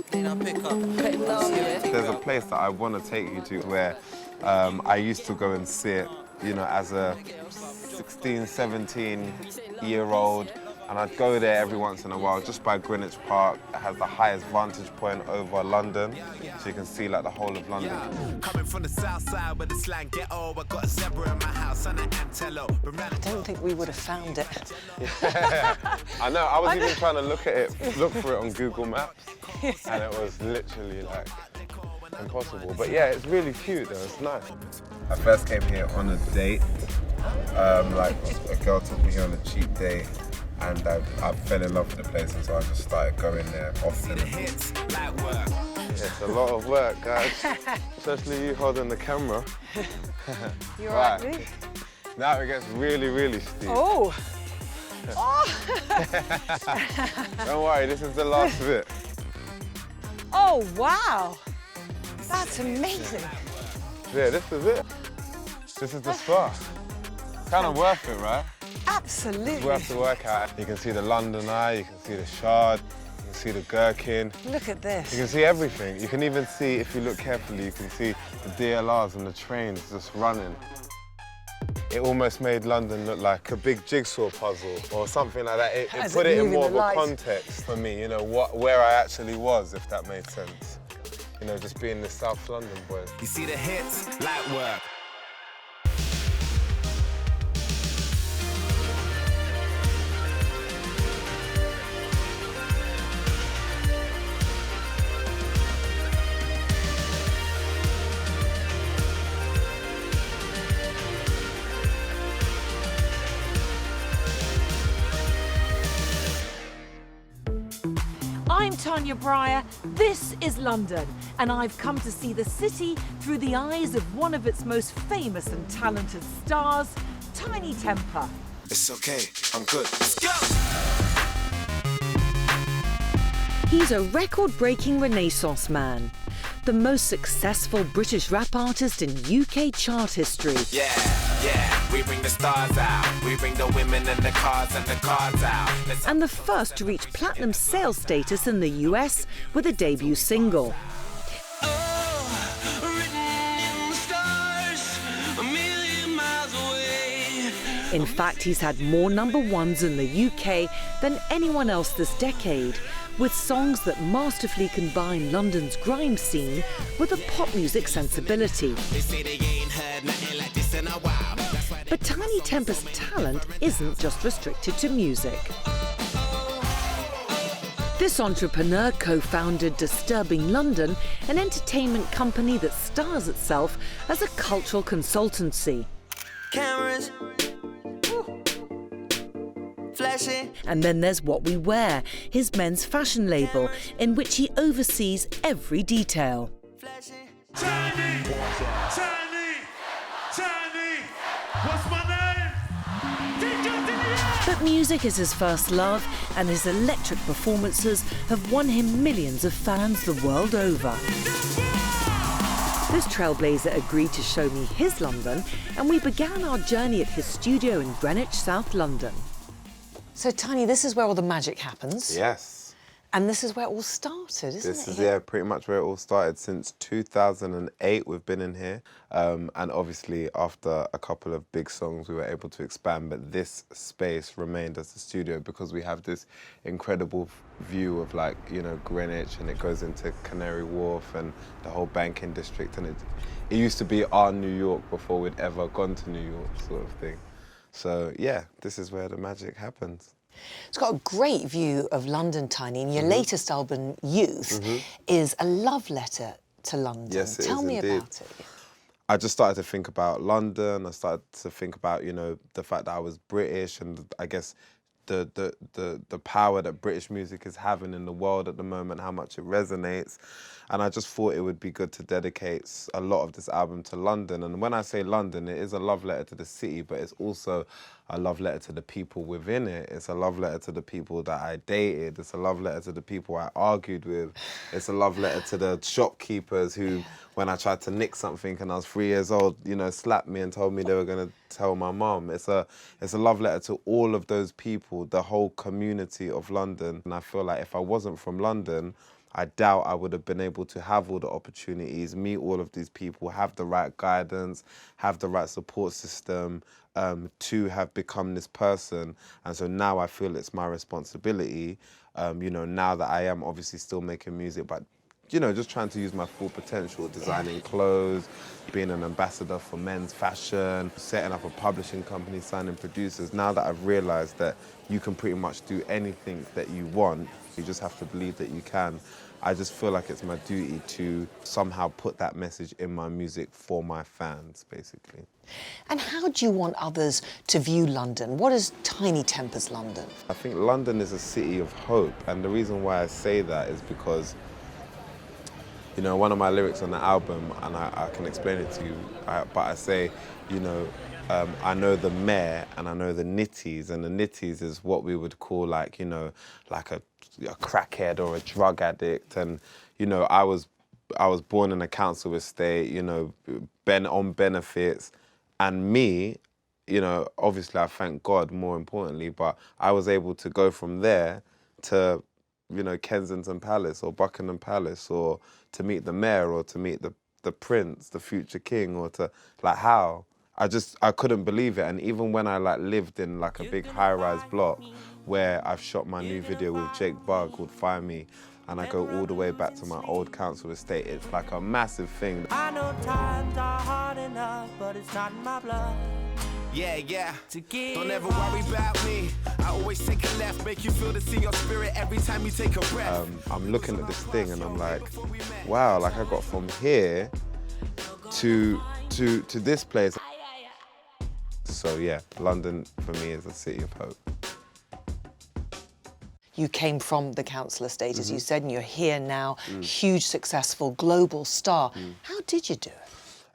There's a place that I want to take you to where I used to go and sit, you know, as a 16, 17-year-old, and I'd go there every once in a while, just by Greenwich Park. It has the highest vantage point over London, so you can see like the whole of London. Coming from the south side with the slang ghetto, I got a zebra in my house and an antelope. I don't think we would have found it. Yeah. I know, I was even trying to look for it on Google Maps, and it was literally like impossible. But yeah, it's really cute though, it's nice. I first came here on a date, like a girl took me here on a cheap date, and I fell in love with the place, and so I just started going there often. It's a lot of work, guys, especially you holding the camera. You all right, Luke? Now it gets really, really steep. Oh! Oh! Don't worry, this is the last bit. Oh, wow! That's amazing. Yeah, this is it. This is the spot. Kind of worth it, right? Absolutely. It's worth the workout. You can see the London Eye, you can see the Shard, you can see the Gherkin. Look at this. You can see everything. You can even see, if you look carefully, you can see the DLRs and the trains just running. It almost made London look like a big jigsaw puzzle or something like that. It put it in more of a context for me, you know, where I actually was, if that made sense. You know, just being the South London boy. You see the hits, light work. I'm Tania Bryer, this is London, and I've come to see the city through the eyes of one of its most famous and talented stars, Tinie Tempah. It's okay, I'm good. Let's go! He's a record-breaking Renaissance man, the most successful British rap artist in UK chart history. Yeah, we bring the stars out. We bring the women and the cars out. And the first to reach platinum sales status in the US with a debut single. In fact, he's had more #1s in the UK than anyone else this decade, with songs that masterfully combine London's grime scene with a pop music sensibility. But Tinie Tempah's talent isn't just restricted to music. This entrepreneur co-founded Disturbing London, an entertainment company that stars itself as a cultural consultancy. Cameras. Flashy. And then there's What We Wear, his men's fashion label, in which he oversees every detail. Tinie! What's my name? But music is his first love, and his electric performances have won him millions of fans the world over. This trailblazer agreed to show me his London, and we began our journey at his studio in Greenwich, South London. So, Tinie, this is where all the magic happens. Yes. And this is where it all started, isn't it? This is, yeah, pretty much where it all started. Since 2008, we've been in here. And obviously, after a couple of big songs, we were able to expand. But this space remained as the studio because we have this incredible view of, like, you know, Greenwich, and it goes into Canary Wharf and the whole banking district. And it used to be our New York before we'd ever gone to New York, sort of thing. So, yeah, this is where the magic happens. It's got a great view of London, Tinie, and your latest album, Youth, is a love letter to London. Yes, it Tell is me indeed. about it. I just started to think about London. I started to think about, you know, the fact that I was British, and I guess the power that British music is having in the world at the moment, how much it resonates. And I just thought it would be good to dedicate a lot of this album to London. And when I say London, it is a love letter to the city, but it's also a love letter to the people within it. It's a love letter to the people that I dated. It's a love letter to the people I argued with. It's a love letter to the shopkeepers who, when I tried to nick something and I was 3 years old, you know, slapped me and told me they were going to tell my mum. It's a love letter to all of those people, the whole community of London. And I feel like if I wasn't from London, I doubt I would have been able to have all the opportunities, meet all of these people, have the right guidance, have the right support system, to have become this person. And so now I feel it's my responsibility, you know, now that I am obviously still making music, but you know, just trying to use my full potential, designing clothes, being an ambassador for men's fashion, setting up a publishing company, signing producers. Now that I've realized that you can pretty much do anything that you want, you just have to believe that you can. I just feel like it's my duty to somehow put that message in my music for my fans, basically. And how do you want others to view London? What is Tinie Tempah's London? I think London is a city of hope, and the reason why I say that is because, you know, one of my lyrics on the album, and I can explain it to you, but I say, you know, I know the mayor and I know the nitties, and the nitties is what we would call like, you know, like a crackhead or a drug addict. And, you know, I was born in a council estate, you know, on benefits, and me, you know, obviously I thank God more importantly, but I was able to go from there to, you know, Kensington Palace or Buckingham Palace, or to meet the mayor, or to meet the prince, the future king, or to, like, how? I couldn't believe it. And even when I like lived in like a big high-rise block where I've shot my new video with Jake Bugg called Find Me, and I go all the way back to my old council estate, it's like a massive thing. I know times are hard enough, but it's not in my blood. Yeah. Don't ever worry about me. I always take a left, make you feel this in your spirit every time you take a breath. I'm looking at this thing and I'm like, wow, like I got from here to this place. So yeah, London for me is a city of hope. You came from the council estate, as you said, and you're here now, huge, successful, global star. How did you do it?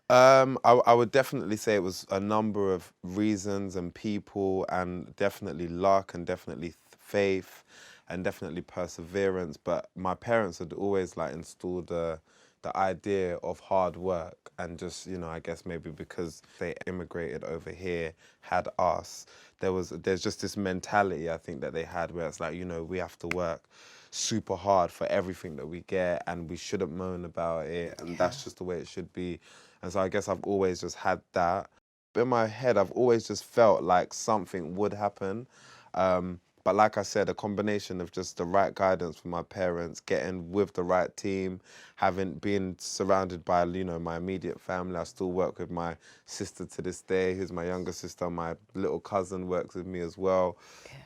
I would definitely say it was a number of reasons and people, and definitely luck, and definitely faith, and definitely perseverance. But my parents had always like installed the idea of hard work, and just, you know, I guess maybe because they immigrated over here, had us, there's just this mentality I think that they had where it's like, you know, we have to work super hard for everything that we get, and we shouldn't moan about it, and that's just the way it should be. And so I guess I've always just had that. In my head, I've always just felt like something would happen. But like I said, a combination of just the right guidance from my parents, getting with the right team, been surrounded by, you know, my immediate family. I still work with my sister to this day, who's my younger sister. My little cousin works with me as well.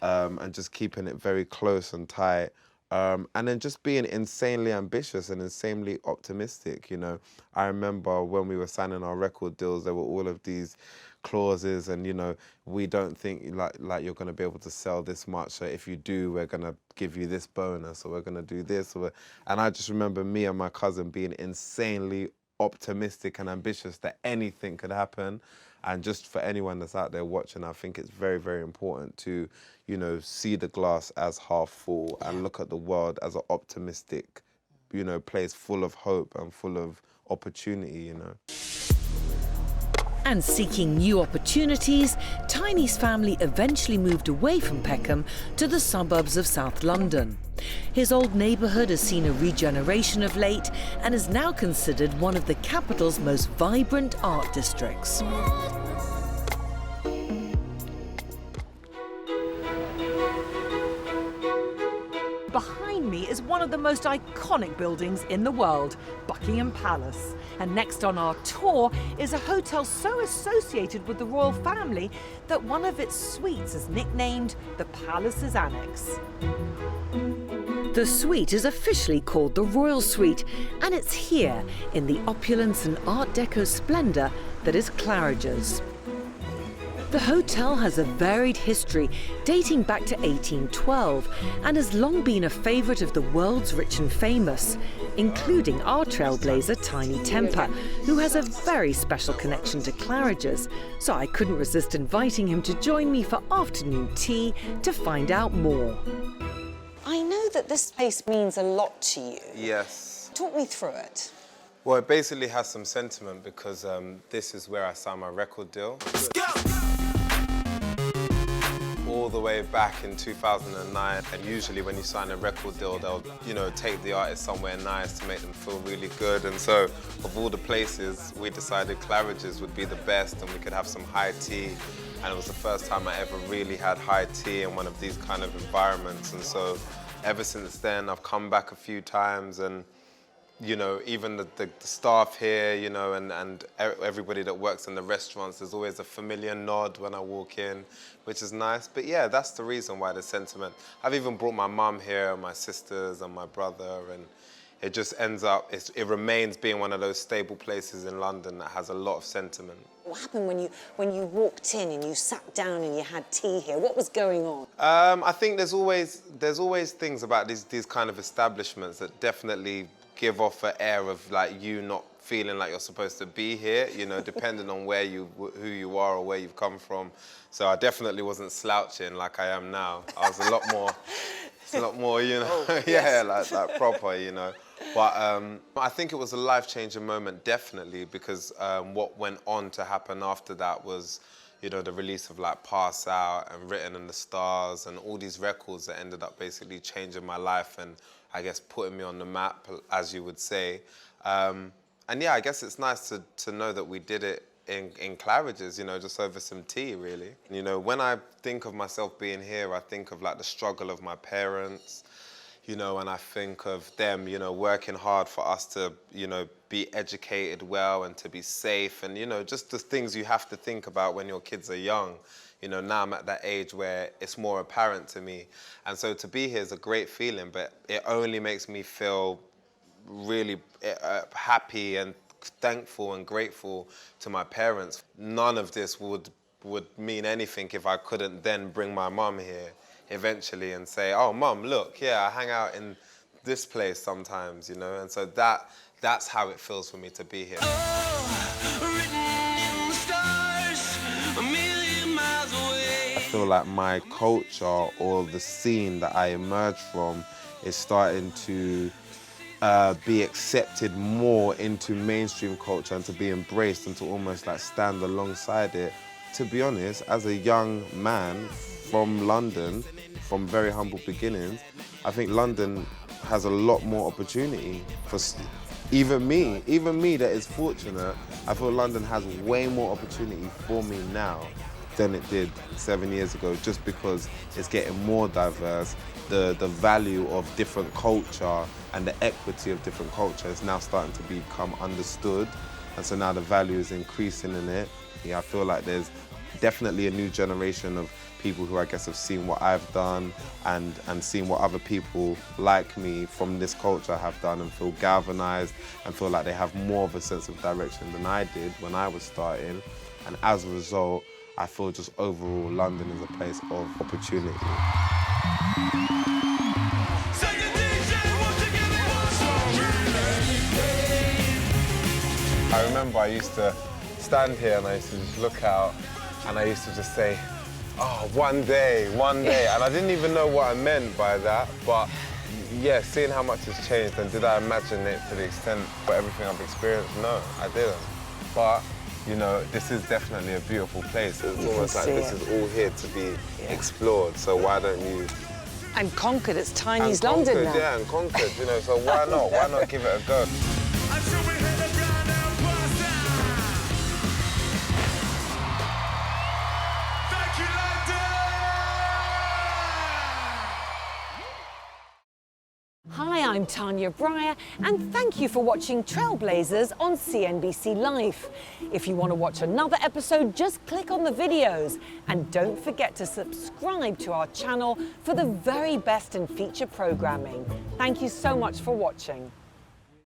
And just keeping it very close and tight. And then just being insanely ambitious and insanely optimistic, you know. I remember when we were signing our record deals, there were all of these clauses, and, you know, we don't think like you're going to be able to sell this much, so if you do, we're going to give you this bonus, or we're going to do this. And I just remember me and my cousin being insanely optimistic and ambitious that anything could happen. And just for anyone that's out there watching, I think it's very, very important to, you know, see the glass as half full and look at the world as an optimistic, you know, place full of hope and full of opportunity, you know. And seeking new opportunities, Tinie's family eventually moved away from Peckham to the suburbs of South London. His old neighbourhood has seen a regeneration of late and is now considered one of the capital's most vibrant art districts. Behind me is one of the most iconic buildings in the world, Buckingham Palace. And next on our tour is a hotel so associated with the royal family that one of its suites is nicknamed the Palace's Annex. The suite is officially called the Royal Suite, and it's here, in the opulence and Art Deco splendour, that is Claridge's. The hotel has a varied history dating back to 1812 and has long been a favourite of the world's rich and famous, including our trailblazer Tinie Tempah, who has a very special connection to Claridge's, so I couldn't resist inviting him to join me for afternoon tea to find out more. I know that this place means a lot to you. Yes. Talk me through it. Well, it basically has some sentiment because this is where I signed my record deal. Let's go! all the way back in 2009, and usually when you sign a record deal, they'll, you know, take the artist somewhere nice to make them feel really good. And so, of all the places, we decided Claridge's would be the best, and we could have some high tea. And it was the first time I ever really had high tea in one of these kind of environments. And so, ever since then, I've come back a few times, and you know, even the staff here, you know, and everybody that works in the restaurants, there's always a familiar nod when I walk in, which is nice. But yeah, that's the reason why the sentiment. I've even brought my mum here, my sisters and my brother, and it just ends up, it remains being one of those stable places in London that has a lot of sentiment. What happened when you walked in and you sat down and you had tea here? What was going on? I think there's always things about these kind of establishments that definitely give off an air of like you not feeling like you're supposed to be here, you know, depending on who you are or where you've come from. So I definitely wasn't slouching like I am now. I was a lot more, you know, oh, yeah, like proper, you know. But I think it was a life-changing moment, definitely, because what went on to happen after that was, you know, the release of like Pass Out and Written in the Stars and all these records that ended up basically changing my life and I guess putting me on the map, as you would say. And yeah, I guess it's nice to know that we did it in Claridge's, you know, just over some tea, really. You know, when I think of myself being here, I think of like the struggle of my parents, you know, and I think of them, you know, working hard for us to, you know, be educated well and to be safe and, you know, just the things you have to think about when your kids are young. You know, now I'm at that age where it's more apparent to me. And so to be here is a great feeling, but it only makes me feel really happy and thankful and grateful to my parents. None of this would mean anything if I couldn't then bring my mum here eventually and say, oh, Mum, look, yeah, I hang out in this place sometimes, you know? And so that's how it feels for me to be here. I feel like my culture or the scene that I emerged from is starting to be accepted more into mainstream culture and to be embraced and to almost like stand alongside it. To be honest, as a young man from London, from very humble beginnings, I think London has a lot more opportunity for even me that is fortunate. I feel London has way more opportunity for me now than it did 7 years ago, just because it's getting more diverse. The value of different culture and the equity of different culture is now starting to become understood. And so now the value is increasing in it. Yeah, I feel like there's definitely a new generation of people who I guess have seen what I've done and seen what other people like me from this culture have done and feel galvanized and feel like they have more of a sense of direction than I did when I was starting. And as a result, I feel just overall London is a place of opportunity. I remember I used to stand here and I used to just look out and I used to just say, oh, one day. And I didn't even know what I meant by that, but yeah, seeing how much has changed, and did I imagine it to the extent of everything I've experienced? No, I didn't. But you know, this is definitely a beautiful place. It's almost like this is all here to be explored, so why don't you... And conquered, it's Tinie's London now. Yeah, and conquered, you know, so why not? Why not give it a go? Hi, I'm Tania Bryer, and thank you for watching Trailblazers on CNBC Live. If you want to watch another episode, just click on the videos. And don't forget to subscribe to our channel for the very best in feature programming. Thank you so much for watching.